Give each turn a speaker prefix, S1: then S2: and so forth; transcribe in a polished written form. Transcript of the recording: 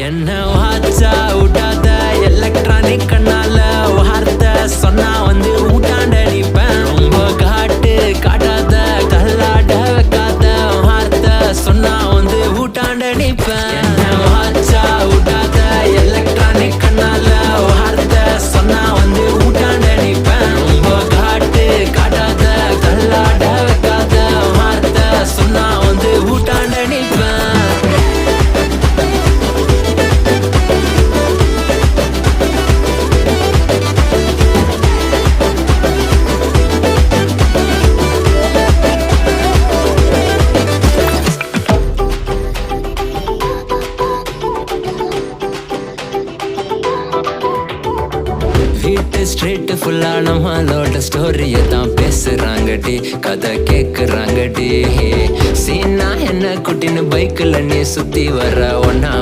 S1: என்ன வாச்சா விட்டாத எலக்ட்ரானிக் கண்ணால வார்த்தை சொன்னா வந்து ஊட்டாண்ட நிப்பேன். ரொம்ப காட்டாத கல்லாட வைக்காத வார்த்தை சொன்னா வந்து ஊட்டாண்ட நிப்பேன். என்ன வாச்சா விட்டாத எலக்ட்ரானிக் கண்ணால வார்த்தை சொன்னா வந்து ஊட்டாண்ட நிப்பேன். ரொம்ப காட்டாத கல்லாட வைக்காத வார்த்தை சொன்னா வந்து ஊட்டாண்ட நிப்பேன். வீட்டு ஸ்ட்ரீட் ஃபுல்லா நம்மளோட ஸ்டோரிய தான் பேசுறாங்கடி, கதை கேக்குறாங்கடி. சீனா என்ன குட்டின்னு பைக்கில் நீ சுத்தி வர ஒன்னா